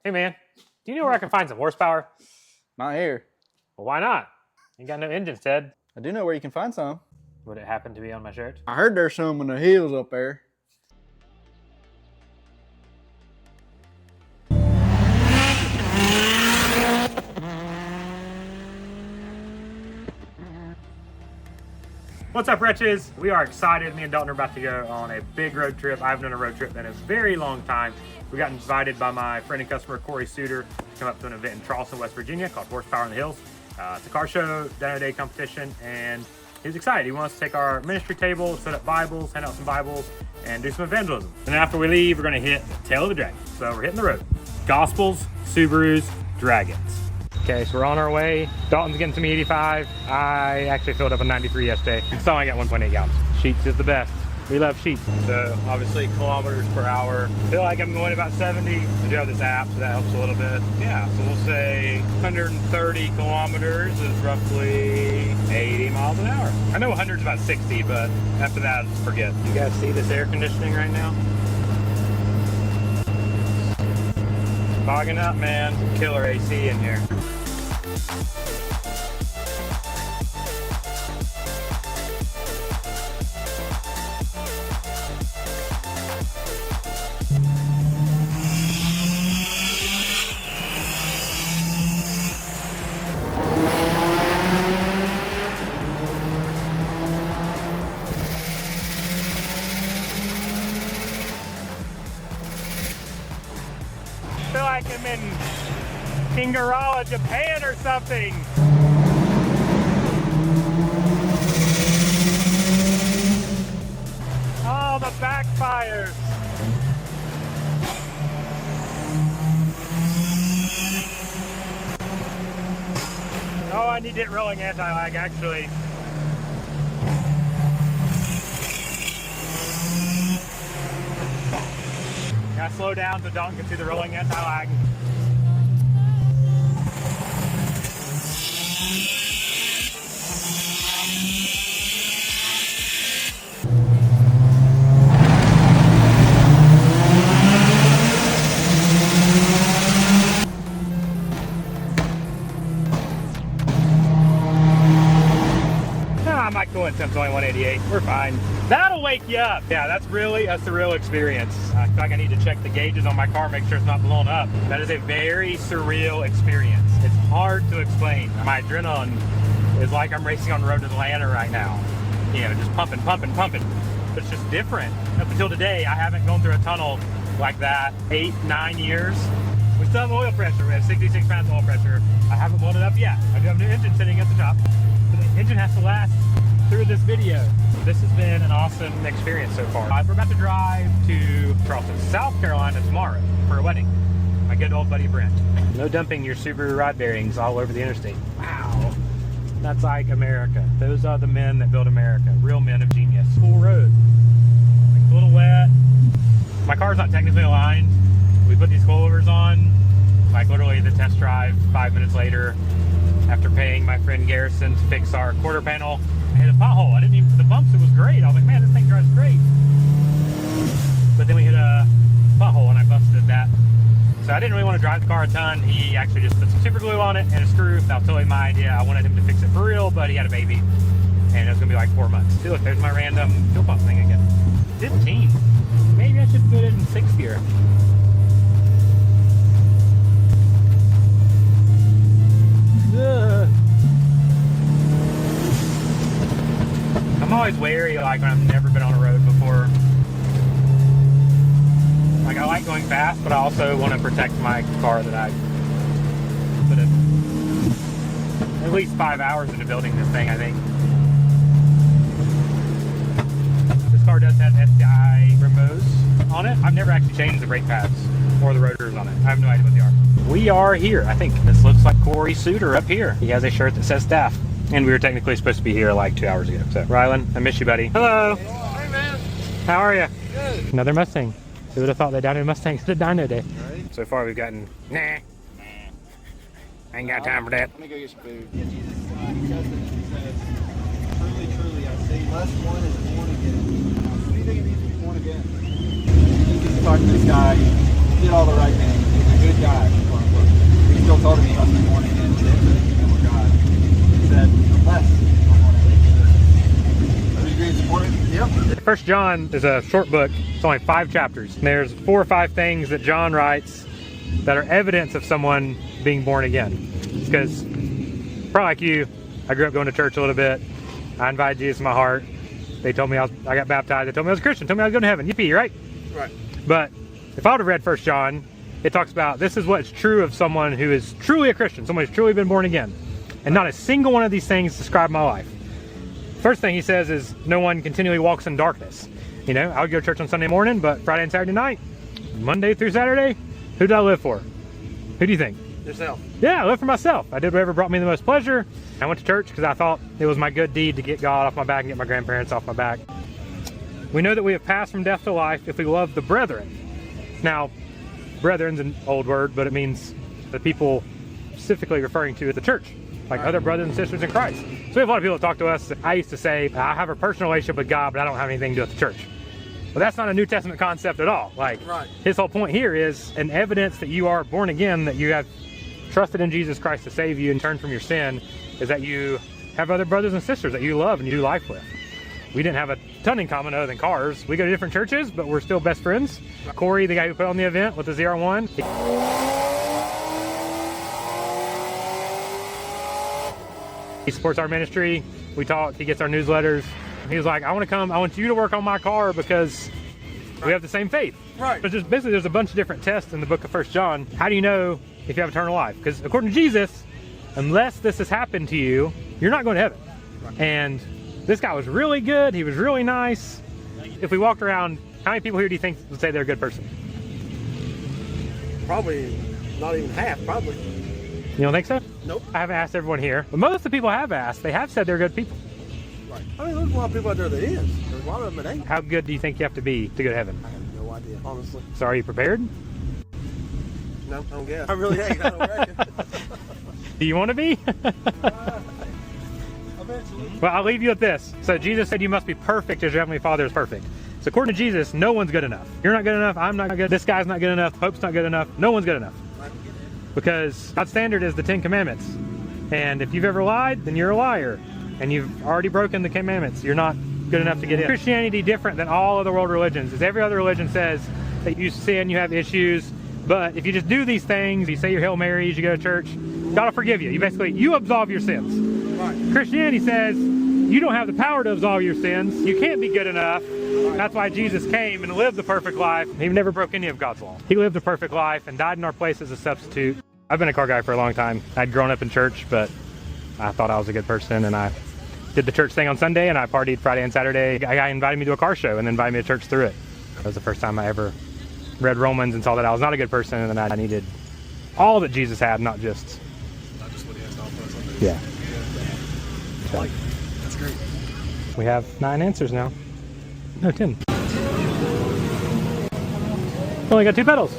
Hey man, do you know where I can find some horsepower? Not here. Well, why not? You got no engines, Ted. I do know where you can find some. Would it happen to be on my shirt? I heard there's some in the hills up there. What's up, Wretches? We are excited. Me and Dalton are about to go on a big road trip. I haven't done a road trip in a very long time. We got invited by my friend and customer, Corey Suter, to come up to an event in Charleston, West Virginia called Horsepower in the Hills. It's a car show, Dyno Day competition, and he's excited. He wants to take our ministry table, set up Bibles, hand out some Bibles, and do some evangelism. And after we leave, we're gonna hit Tail of the Dragon. So we're hitting the road. Gospels, Subarus, Dragons. Okay, so we're on our way. Dalton's getting some E85. I actually filled up a 93 yesterday. So I got 1.8 gallons. Sheets is the best. We love Sheets. So obviously kilometers per hour. I feel like I'm going about 70. I do have this app, so that helps a little bit. Yeah, so we'll say 130 kilometers is roughly 80 miles an hour. I know 100 is about 60, but after that, just forget. You guys see this air conditioning right now? Fogging up, man. Some killer AC in here. I feel like I'm in Kingarawa, Japan or something. Oh, the backfires. Oh, I need it rolling anti-lag actually. Gotta slow down so Dalton can see the rolling anti-lag. I might go in temps only 188. We're fine. That'll wake you up. Yeah, that's the real experience. I feel like I need to check the gauges on my car, make sure it's not blowing up. That is a very surreal experience. It's hard to explain. My adrenaline is like I'm racing on the road to Atlanta right now. You know, just pumping. But it's just different. Up until today, I haven't gone through a tunnel like that. 8-9 years. We still have oil pressure. We have 66 pounds of oil pressure. I haven't blown it up yet. I do have a new engine sitting at the top. So the engine has to last through this video. This has been an awesome experience so far. We're about to drive to Charleston, South Carolina tomorrow for a wedding. My good old buddy Brent. No dumping your Subaru rod bearings all over the interstate. Wow. That's like America. Those are the men that build America. Real men of genius. Full road. Like a little wet. My car's not technically aligned. We put these coilovers on. Like literally the test drive 5 minutes later, after paying my friend Garrison to fix our quarter panel, I hit a pothole. I didn't even, the bumps, it was great. I was like, man, this thing drives great. But then we hit a pothole and I busted that. So I didn't really want to drive the car a ton. He actually just put some super glue on it and a screw. That was totally my idea. I wanted him to fix it for real, but he had a baby and it was gonna be like 4 months. See, look, there's my random fuel pump thing again. 15. Maybe I should put it in 6th gear. I'm always wary, like when I've never been on a road before. Like I like going fast, but I also want to protect my car that I put at least 5 hours into building this thing, I think. This car does have SDI remotes on it. I've never actually changed the brake pads or the rotors on it. I have no idea what they are. We are here. I think this looks like Corey Suter up here. He has a shirt that says staff. And we were technically supposed to be here like 2 hours ago. So, Rylan, I miss you, buddy. Hello. Hey, man. How are you? Good. Another Mustang. Who would have thought they downed Mustangs at a Dyno Day? Right. So far, we've gotten, nah. I ain't got time for that. Let me go get some food. Yeah, Jesus says, truly, truly, I say, less one is born again. What do you think it means to be born again? You get to talk to this guy. He did all the right things. He's a good guy. First John is a short book. It's only 5 chapters. And there's 4 or 5 things that John writes that are evidence of someone being born again. Because, probably like you, I grew up going to church a little bit. I invited Jesus in my heart. They told me I got baptized. They told me I was a Christian. Told me I was going to heaven. Yippee, right? Right. But if I would have read First John, it talks about this is what's true of someone who is truly a Christian, someone who's truly been born again. And not a single one of these things describe my life. First thing he says is no one continually walks in darkness. You know, I would go to church on Sunday morning, but Friday and Saturday night, Monday through Saturday, who did I live for? Who do you think? Yourself. Yeah, I lived for myself. I did whatever brought me the most pleasure. I went to church because I thought it was my good deed to get God off my back and get my grandparents off my back. We know that we have passed from death to life if we love the brethren. Now, brethren's an old word, but it means the people specifically referring to the church, like other brothers and sisters in Christ. So we have a lot of people that talk to us. I used to say, I have a personal relationship with God, but I don't have anything to do with the church. But that's not a New Testament concept at all. Like, his whole point here is an evidence that you are born again, that you have trusted in Jesus Christ to save you and turn from your sin, is that you have other brothers and sisters that you love and you do life with. We didn't have a ton in common other than cars. We go to different churches, but we're still best friends. Corey, the guy who put on the event with the ZR1, he supports our ministry. We talk, he gets our newsletters. He was like, I want to come, I want you to work on my car because we have the same faith. Right. But just basically there's a bunch of different tests in the book of First John. How do you know if you have eternal life? Because according to Jesus, unless this has happened to you, you're not going to heaven. Right. And this guy was really good. He was really nice. If we walked around, how many people here do you think would say they're a good person? Probably not even half, probably. You don't think so? Nope. I haven't asked everyone here, but most of the people I have asked, they have said they're good people. Right. I mean, there's a lot of people out there that is. There's a lot of them that ain't. How good do you think you have to be to go to heaven? I have no idea, honestly. So are you prepared? No, I don't guess. I really ain't. I don't reckon. Do you want to be? Eventually. Well, I'll leave you with this. So Jesus said you must be perfect as your Heavenly Father is perfect. So according to Jesus, no one's good enough. You're not good enough. I'm not good. This guy's not good enough. Pope's not good enough. No one's good enough. Because God's standard is the 10 Commandments. And if you've ever lied, then you're a liar. And you've already broken the commandments. You're not good enough to get in. Christianity different than all other world religions is every other religion says that you sin, you have issues. But if you just do these things, you say your Hail Marys, you go to church, God will forgive you. You absolve your sins. Right. Christianity says you don't have the power to absolve your sins. You can't be good enough. Right. That's why Jesus came and lived the perfect life. He never broke any of God's law. He lived a perfect life and died in our place as a substitute. I've been a car guy for a long time. I'd grown up in church, but I thought I was a good person, and I did the church thing on Sunday, and I partied Friday and Saturday. A guy invited me to a car show and then invited me to church through it. That was the first time I ever read Romans and saw that I was not a good person, and that I needed all that Jesus had, not just what he has to offer us. Yeah. So, like, that's great. We have 9 answers now. No, 10. Only got 2 pedals.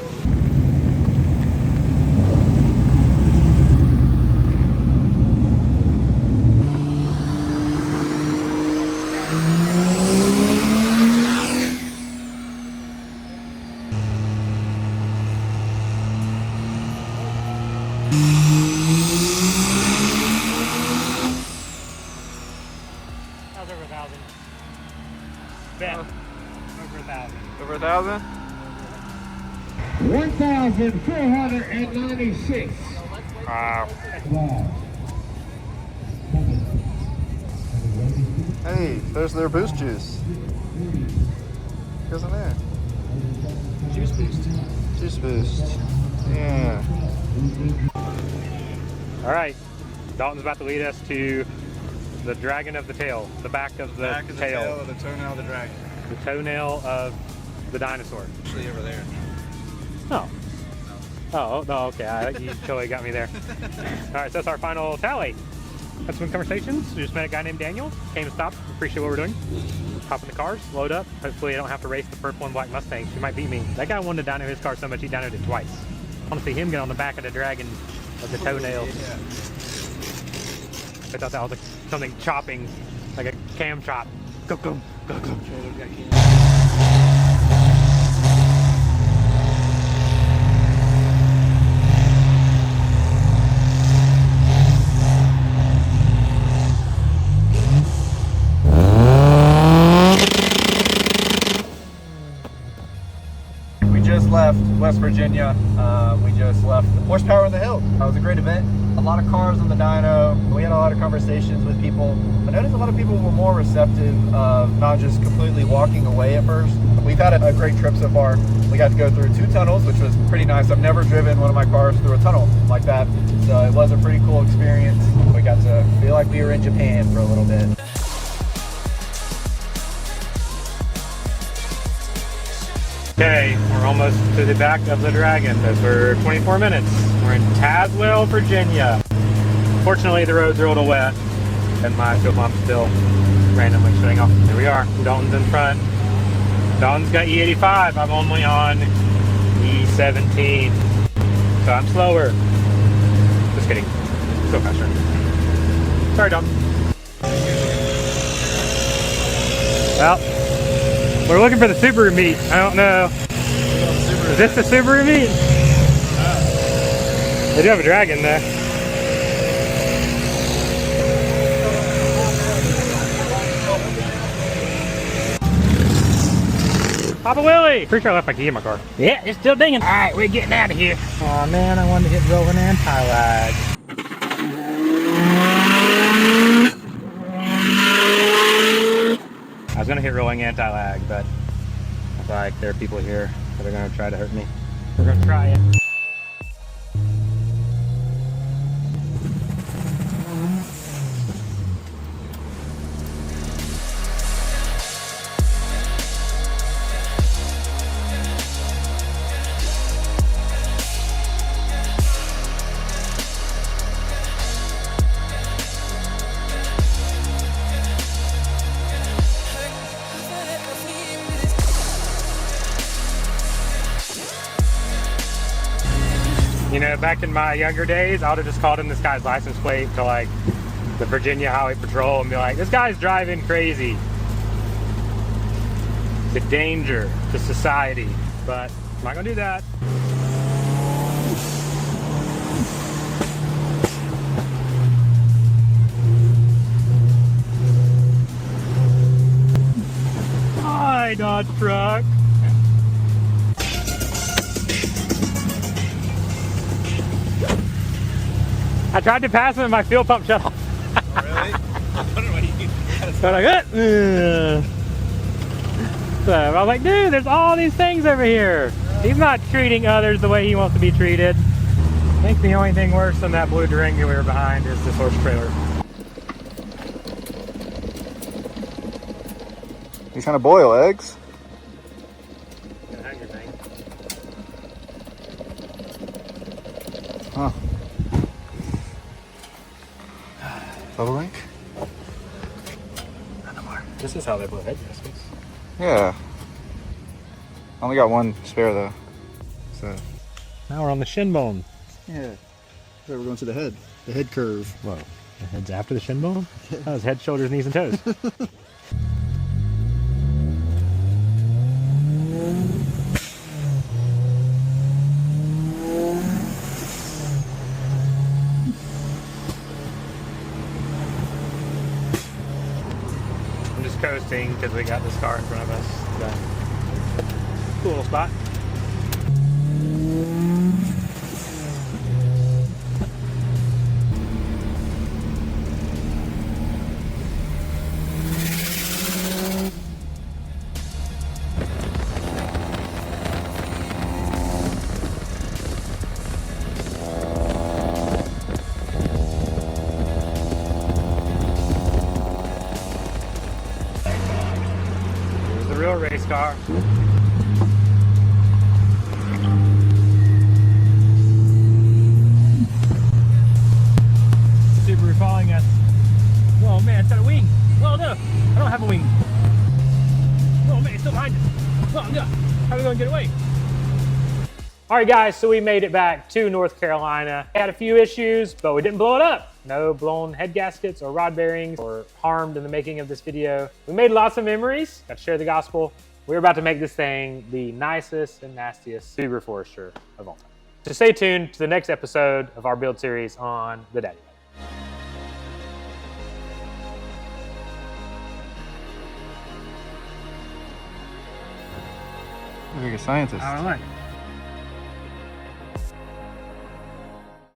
That was over 1,000. Bet. Over 1,000. Over 1,000? 1,496. Wow. Wow. Hey, there's their boost juice. Goes in there. Juice boost. Juice boost. Yeah. All right. Dalton's about to lead us to the dragon of the tail, the back of the tail. Of the toenail of the dragon. The toenail of the dinosaur. Actually over there. Oh. Oh, no, okay. You totally got me there. All right, so that's our final tally. Had some conversations. We just met a guy named Daniel. Came and stopped. Appreciate what we're doing. Hop in the cars, load up. Hopefully I don't have to race the purple and black Mustangs. He might beat me. That guy wanted to dyno his car so much he dynoed it twice. I want to see him get on the back of the dragon of the toenail. Yeah. I thought that was like something chopping, like a cam chop. Go, go, go, go. West Virginia. We just left Horsepower in the Hill. That was a great event. A lot of cars on the dyno. We had a lot of conversations with people. I noticed a lot of people were more receptive of not just completely walking away at first. We've had a great trip so far. We got to go through 2 tunnels, which was pretty nice. I've never driven one of my cars through a tunnel like that. So it was a pretty cool experience. We got to feel like we were in Japan for a little bit. Okay, we're almost to the back of the Dragon. Those were 24 minutes. We're in Tazewell, Virginia. Fortunately, the roads are a little wet, and my fuel pump's still randomly shutting off. Here we are. Dalton's in front. Dalton's got E85. I'm only on E17, so I'm slower. Just kidding. Still faster. Sorry, Dalton. Well. We're looking for the Subaru meet. I don't know. Is this the Subaru meet? They do have a Dragon there. Papa Willie! Pretty sure I left my key in my car. Yeah, it's still dinging. All right, we're getting out of here. Oh man, I wanted to hit rolling anti-lag. I was gonna hit rolling anti-lag, but I feel like there are people here that are gonna try to hurt me. We're gonna try it. You know, back in my younger days, I would have just called in this guy's license plate to like the Virginia Highway Patrol and be like, this guy's driving crazy. It's a danger to society, but I'm not gonna do that. Hi, Dodge truck. I tried to pass him and my fuel pump shut off. Oh, really? I don't know what you So I'm like, So I was like, dude, there's all these things over here. He's not treating others the way he wants to be treated. I think the only thing worse than that blue Durango we were behind is this horse trailer. He's trying to boil eggs. Gonna hang your thing. Huh. Double link? This is how they blow head gaskets. Yeah. I only got one spare though. So. Now we're on the shin bone. Yeah. So we're going to the head curve. Whoa. The head's after the shin bone? That was head, shoulders, knees, and toes. I'm just coasting because we got this car in front of us. So, cool little spot. Real race car. Subaru following us. Oh man, it's got a wing. Oh no, I don't have a wing. Oh man, it's still behind us. Oh no, how are we gonna get away? All right guys, so we made it back to North Carolina. Had a few issues, but we didn't blow it up. No blown head gaskets or rod bearings or harmed in the making of this video. We made lots of memories, got to share the gospel. We're about to make this thing the nicest and nastiest Subaru Forester of all time. So stay tuned to the next episode of our build series on the Daddy Bike. You're like a scientist. I don't know.